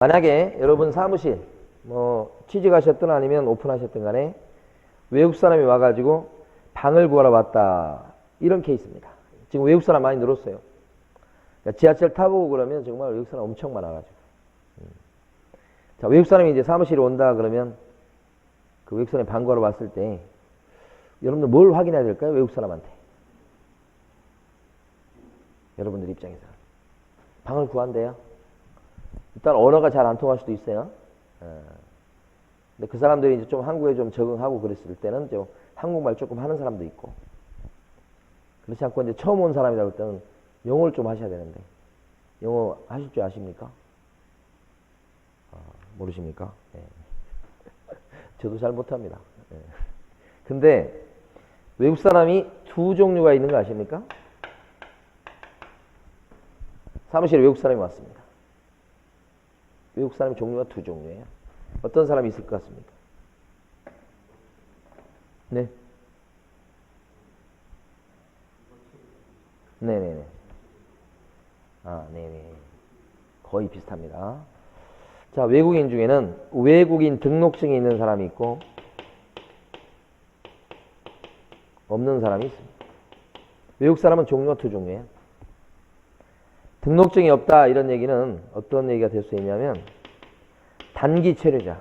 만약에 여러분 사무실 취직하셨든 아니면 오픈하셨든 간에 외국 사람이 와가지고 방을 구하러 왔다, 이런 케이스입니다. 지금 외국 사람 많이 늘었어요. 그러니까 지하철 타보고 그러면 정말 외국 사람 엄청 많아가지고. 자, 외국 사람이 이제 사무실에 온다 그러면 그 외국 사람이 방 구하러 왔을 때 여러분들 뭘 확인해야 될까요? 외국 사람한테. 여러분들 입장에서 방을 구한대요. 일단 언어가 잘 안 통할 수도 있어요. 근데 그 사람들이 이제 좀 한국에 좀 적응하고 그랬을 때는 좀 한국말 조금 하는 사람도 있고, 그렇지 않고 이제 처음 온 사람이라 할 때는 영어를 좀 하셔야 되는데, 영어 하실 줄 아십니까? 모르십니까? 네. 저도 잘 못합니다. 네. 근데 외국 사람이 두 종류가 있는 거 아십니까? 사무실에 외국 사람이 왔습니다. 외국 사람의 종류가 두 종류예요. 어떤 사람이 있을 것 같습니까? 네. 네네네. 네네. 거의 비슷합니다. 자, 외국인 중에는 외국인 등록증이 있는 사람이 있고 없는 사람이 있습니다. 외국 사람은 종류가 두 종류예요. 등록증이 없다, 이런 얘기는 어떤 얘기가 될 수 있냐면 단기 체류자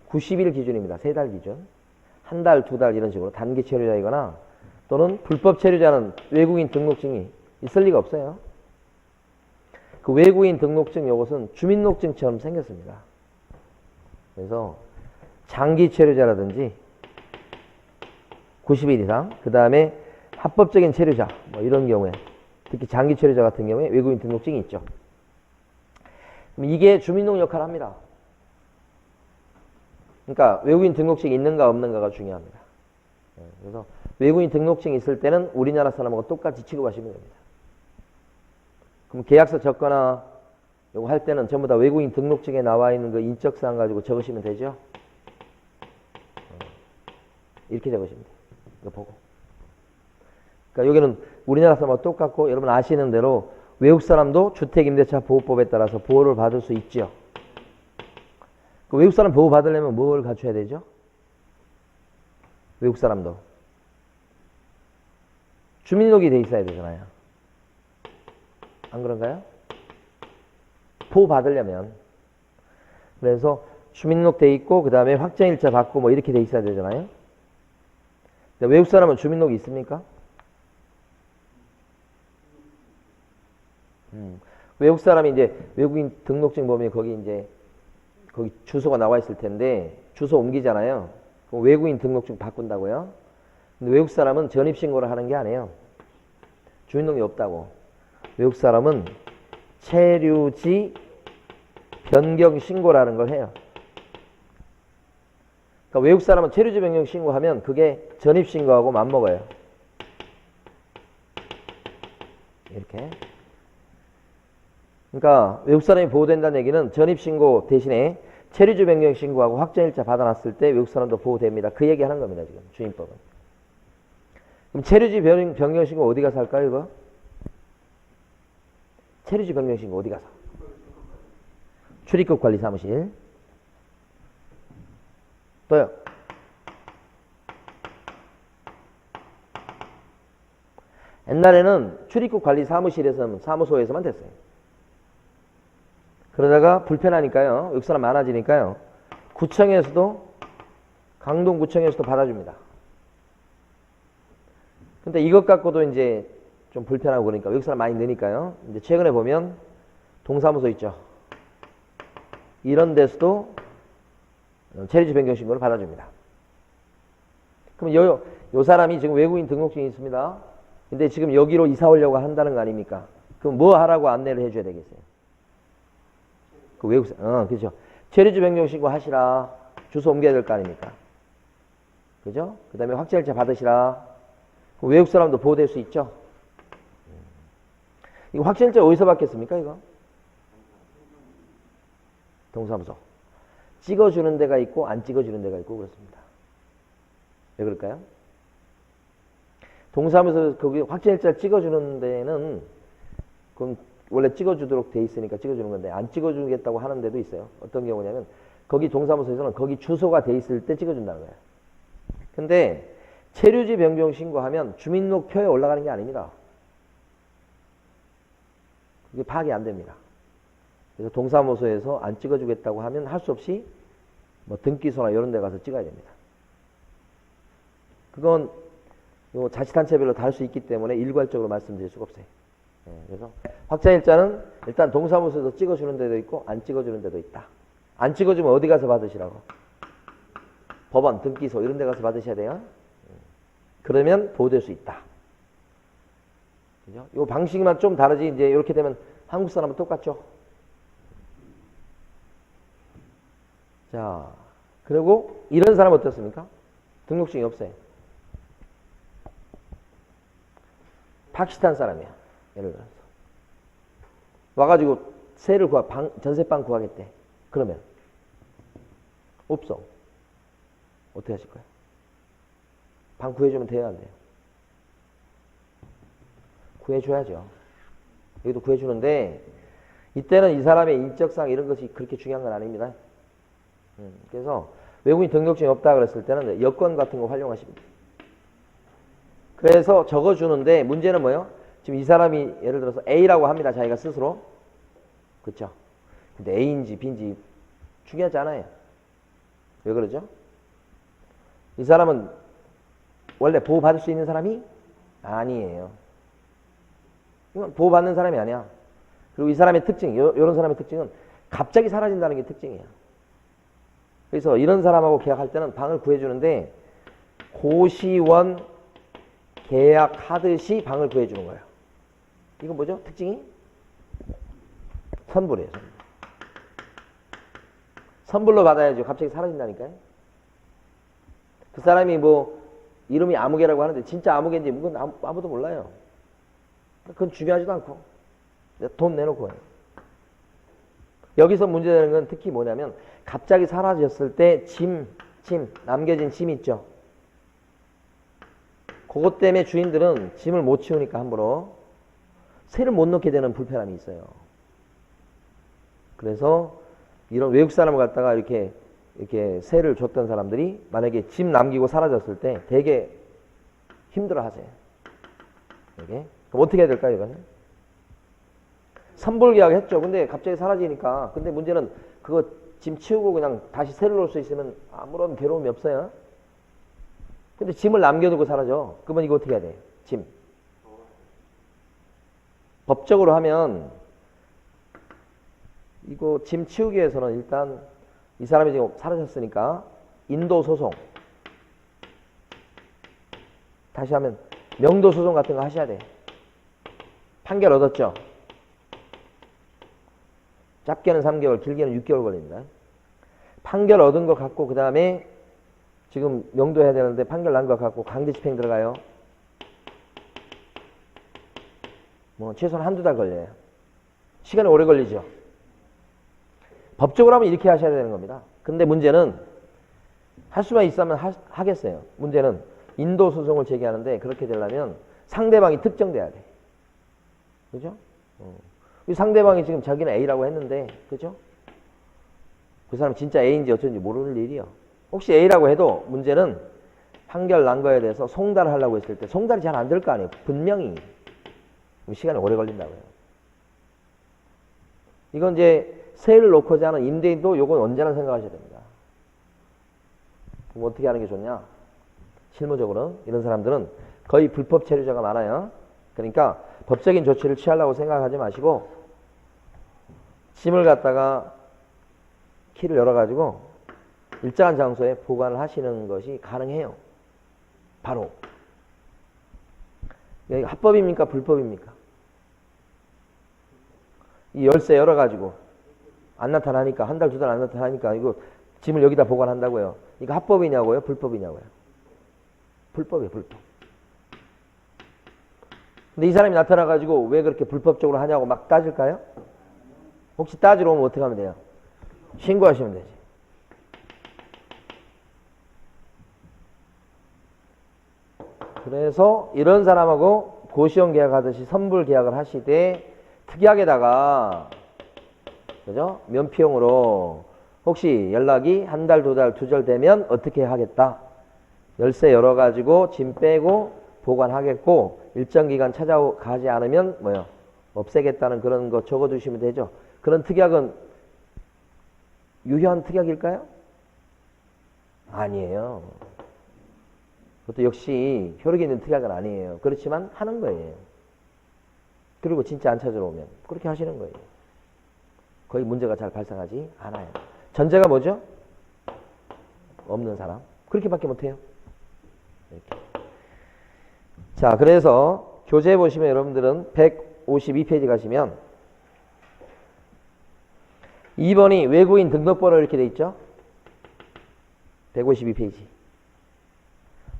90일 기준입니다. 3달 기준. 한 달, 두 달 이런 식으로 단기 체류자이거나 또는 불법 체류자는 외국인 등록증이 있을 리가 없어요. 그 외국인 등록증 요것은 주민등록증처럼 생겼습니다. 그래서 장기 체류자라든지 90일 이상, 그 다음에 합법적인 체류자 이런 경우에, 특히 장기 체류자 같은 경우에 외국인 등록증이 있죠. 그럼 이게 주민등록 역할을 합니다. 그러니까 외국인 등록증이 있는가 없는가가 중요합니다. 그래서 외국인 등록증이 있을 때는 우리나라 사람하고 똑같이 취급하시면 됩니다. 그럼 계약서 적거나 요거 할 때는 전부 다 외국인 등록증에 나와 있는 그 인적사항 가지고 적으시면 되죠. 이렇게 적으시면 돼요. 이거 보고. 그러니까 여기는 우리나라 사람하고 똑같고, 여러분 아시는 대로 외국 사람도 주택임대차 보호법에 따라서 보호를 받을 수 있죠. 그 외국 사람 보호 받으려면 뭘 갖춰야 되죠? 외국 사람도 주민등록이 돼 있어야 되잖아요. 안 그런가요? 보호 받으려면. 그래서 주민등록 돼 있고 그 다음에 확정일자 받고 이렇게 돼 있어야 되잖아요. 외국 사람은 주민등록이 있습니까? 외국 사람이 이제 외국인 등록증 보면 거기 주소가 나와 있을 텐데 주소 옮기잖아요. 그럼 외국인 등록증 바꾼다고요? 근데 외국 사람은 전입신고를 하는 게 아니에요. 주민등록이 없다고. 외국 사람은 체류지 변경 신고라는 걸 해요. 그러니까 외국 사람은 체류지 변경 신고하면 그게 전입신고하고 맞먹어요. 이렇게. 그러니까 외국 사람이 보호된다는 얘기는 전입신고 대신에 체류지 변경 신고하고 확정일자 받아놨을 때 외국 사람도 보호됩니다. 그 얘기 하는 겁니다. 지금 주민법은. 그럼 체류지 변경 신고 어디 가서 할까요? 이거? 체류지 변경 신고 어디 가서? 출입국 관리 사무실. 또요. 옛날에는 출입국 관리 사무실에서, 사무소에서만 됐어요. 그러다가 불편하니까요, 외국 사람 많아지니까요, 구청에서도, 강동구청에서도 받아줍니다. 근데 이것 갖고도 이제 좀 불편하고 그러니까 외국 사람 많이 느니까요, 이제 최근에 보면 동사무소 있죠. 이런 데서도 체류지 변경 신고를 받아줍니다. 그럼 요 사람이 지금 외국인 등록증이 있습니다. 근데 지금 여기로 이사 오려고 한다는 거 아닙니까? 그럼 뭐 하라고 안내를 해줘야 되겠어요? 그 외국 사람, 그죠? 체류지 변경 신고 하시라. 주소 옮겨야 될 거 아닙니까? 그죠? 그 다음에 확정일자 받으시라. 외국 사람도 보호될 수 있죠? 이거 확정일자 어디서 받겠습니까, 이거? 동사무소. 찍어주는 데가 있고 안 찍어주는 데가 있고 그렇습니다. 왜 그럴까요? 동사무소 거기 확정일자 찍어주는 데는 그럼 원래 찍어주도록 돼 있으니까 찍어주는 건데 안 찍어주겠다고 하는 데도 있어요. 어떤 경우냐면 거기 동사무소에서는 거기 주소가 돼 있을 때 찍어준다는 거예요. 근데 체류지 변경 신고하면 주민등록표에 올라가는 게 아닙니다. 그게 파악이 안 됩니다. 그래서 동사무소에서 안 찍어주겠다고 하면 할 수 없이 뭐 등기소나 이런 데 가서 찍어야 됩니다. 그건 요 자치단체별로 다를 수 있기 때문에 일괄적으로 말씀드릴 수가 없어요. 그래서 확장일자는 일단 동사무소에서 찍어주는 데도 있고 안 찍어주는 데도 있다. 안 찍어주면 어디 가서 받으시라고? 법원, 등기소 이런 데 가서 받으셔야 돼요. 그러면 보호될 수 있다. 그죠? 요 방식만 좀 다르지 이제 이렇게 되면 한국 사람은 똑같죠. 자, 그리고 이런 사람 어떻습니까? 등록증이 없어요. 파키스탄 사람이야. 예를 들어서. 와가지고 세를 전세방 구하겠대. 그러면 없어. 어떻게 하실 거예요? 방 구해주면 돼요, 안 돼요? 구해줘야죠. 여기도 구해주는데 이때는 이 사람의 인적사항 이런 것이 그렇게 중요한 건 아닙니다. 그래서 외국인 등록증이 없다 그랬을 때는 여권 같은 거 활용하십니다. 그래서 적어주는데 문제는 뭐예요? 지금 이 사람이 예를 들어서 A라고 합니다. 자기가 스스로. 그쵸? 근데 A인지 B인지 중요하지 않아요. 왜 그러죠? 이 사람은 원래 보호받을 수 있는 사람이 아니에요. 이건 보호받는 사람이 아니야. 그리고 이 사람의 특징, 이런 사람의 특징은 갑자기 사라진다는 게 특징이에요. 그래서 이런 사람하고 계약할 때는 방을 구해주는데 고시원 계약하듯이 방을 구해주는 거예요. 이건 뭐죠? 특징이? 선불이에요. 선불. 선불로 받아야죠. 갑자기 사라진다니까요. 그 사람이 뭐 이름이 아무개라고 하는데 진짜 아무개인지 그건 아무도 몰라요. 그건 중요하지도 않고 돈 내놓고 해요. 여기서 문제되는 건 특히 뭐냐면 갑자기 사라졌을 때 짐, 남겨진 짐 있죠. 그것 때문에 주인들은 짐을 못 치우니까 함부로 세를 못 넣게 되는 불편함이 있어요. 그래서 이런 외국 사람을 갖다가 이렇게 세를 줬던 사람들이 만약에 짐 남기고 사라졌을 때 되게 힘들어 하세요. 이게. 그럼 어떻게 해야 될까요, 이거는? 선불 계약 했죠. 근데 갑자기 사라지니까. 근데 문제는 그거 짐 치우고 그냥 다시 세를 놓을 수 있으면 아무런 괴로움이 없어요. 근데 짐을 남겨두고 사라져. 그러면 이거 어떻게 해야 돼? 짐. 법적으로 하면 이거 짐 치우기 위해서는 일단 이 사람이 지금 사라졌으니까 인도소송. 다시 하면 명도소송 같은 거 하셔야 돼. 판결 얻었죠? 짧게는 3개월, 길게는 6개월 걸립니다. 판결 얻은 거 갖고 그 다음에 지금 명도해야 되는데 판결 난 거 갖고 강제 집행 들어가요. 뭐 최소한 한두 달 걸려요. 시간이 오래 걸리죠. 법적으로 하면 이렇게 하셔야 되는 겁니다. 근데 문제는 할 수만 있으면 하겠어요. 문제는 인도소송을 제기하는데 그렇게 되려면 상대방이 특정돼야 돼. 그죠? 이 상대방이 지금 자기는 A라고 했는데, 그죠? 그 사람이 진짜 A인지 어쩐지 모르는 일이요. 혹시 A라고 해도 문제는 판결 난 거에 대해서 송달을 하려고 했을 때 송달이 잘 안 될 거 아니에요. 분명히. 시간이 오래 걸린다고요. 이건 이제 세를 놓고자 하는 임대인도 요건 언제나 생각하셔야 됩니다. 그럼 어떻게 하는 게 좋냐? 실무적으로 이런 사람들은 거의 불법 체류자가 많아요. 그러니까 법적인 조치를 취하려고 생각하지 마시고 짐을 갖다가 키를 열어가지고 일정한 장소에 보관을 하시는 것이 가능해요. 바로. 이게 합법입니까? 불법입니까? 이 열쇠 열어가지고 안 나타나니까 한 달, 두 달 안 나타나니까 이거 짐을 여기다 보관한다고요. 이거 합법이냐고요? 불법이냐고요? 불법이에요. 불법. 근데 이 사람이 나타나가지고 왜 그렇게 불법적으로 하냐고 막 따질까요? 혹시 따지러 오면 어떻게 하면 돼요? 신고하시면 되지. 그래서 이런 사람하고 고시원 계약하듯이 선불 계약을 하시되 특약에다가 그죠? 면피용으로 혹시 연락이 한 달, 두 달, 두절되면 어떻게 하겠다. 열쇠 열어가지고 짐 빼고 보관하겠고 일정 기간 찾아가지 않으면 뭐요? 없애겠다는 그런 거 적어두시면 되죠. 그런 특약은 유효한 특약일까요? 아니에요. 그것도 역시 효력이 있는 특약은 아니에요. 그렇지만 하는 거예요. 그리고 진짜 안 찾으러 오면 그렇게 하시는 거예요. 거의 문제가 잘 발생하지 않아요. 전제가 뭐죠? 없는 사람. 그렇게밖에 못해요. 이렇게. 자, 그래서 교재 보시면 여러분들은 152페이지 가시면 2번이 외국인 등록번호 이렇게 돼 있죠? 152페이지.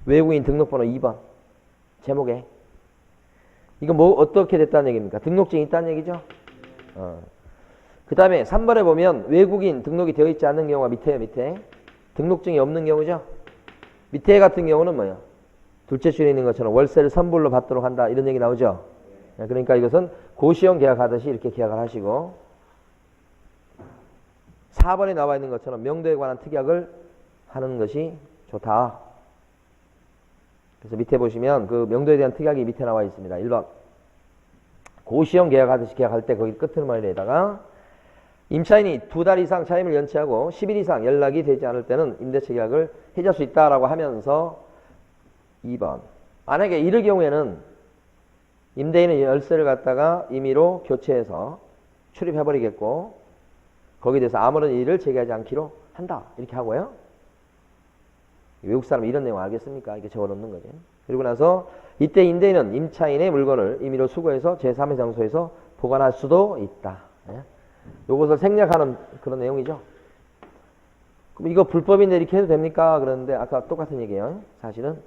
외국인 등록번호 2번. 제목에. 이거 뭐 어떻게 됐다는 얘기입니까? 등록증이 있다는 얘기죠? 그 다음에 3번에 보면 외국인 등록이 되어 있지 않는 경우가 밑에요, 밑에. 등록증이 없는 경우죠? 밑에 같은 경우는 뭐예요? 둘째 줄에 있는 것처럼 월세를 선불로 받도록 한다. 이런 얘기 나오죠? 그러니까 이것은 고시원 계약하듯이 이렇게 계약을 하시고 4번에 나와 있는 것처럼 명도에 관한 특약을 하는 것이 좋다. 그래서 밑에 보시면 그 명도에 대한 특약이 밑에 나와 있습니다. 1번. 고시원 계약하듯이 계약할 때 거기 끝을머리에다가 임차인이 2달 이상 차임을 연체하고 10일 이상 연락이 되지 않을 때는 임대차 계약을 해줄 수 있다라고 하면서 2번. 만약에 이럴 경우에는 임대인은 열쇠를 갖다가 임의로 교체해서 출입해버리겠고 거기에 대해서 아무런 일을 제기하지 않기로 한다. 이렇게 하고요. 외국 사람이 이런 내용 알겠습니까? 이렇게 적어놓는 거죠. 그리고 나서 이때 임대인은 임차인의 물건을 임의로 수거해서 제3의 장소에서 보관할 수도 있다. 요것을 생략하는 그런 내용이죠. 그럼 이거 불법인데 이렇게 해도 됩니까? 그러는데 아까 똑같은 얘기예요. 사실은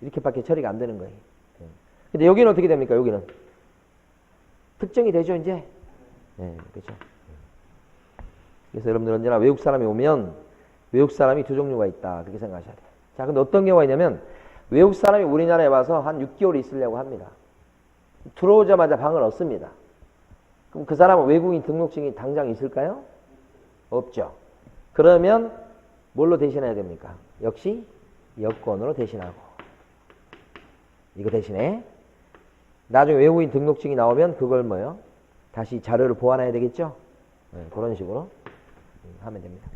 이렇게밖에 처리가 안 되는 거예요. 근데 여기는 어떻게 됩니까? 여기는 특정이 되죠, 이제. 그렇죠. 그래서 여러분들 언제나 외국 사람이 오면 외국 사람이 두 종류가 있다. 그렇게 생각하셔야 돼요. 자, 근데 어떤 경우가 있냐면 외국 사람이 우리나라에 와서 한 6개월 있으려고 합니다. 들어오자마자 방을 얻습니다. 그럼 그 사람은 외국인 등록증이 당장 있을까요? 없죠. 그러면 뭘로 대신해야 됩니까? 역시 여권으로 대신하고. 이거 대신에 나중에 외국인 등록증이 나오면 그걸 뭐요? 다시 자료를 보완해야 되겠죠? 그런 식으로 하면 됩니다.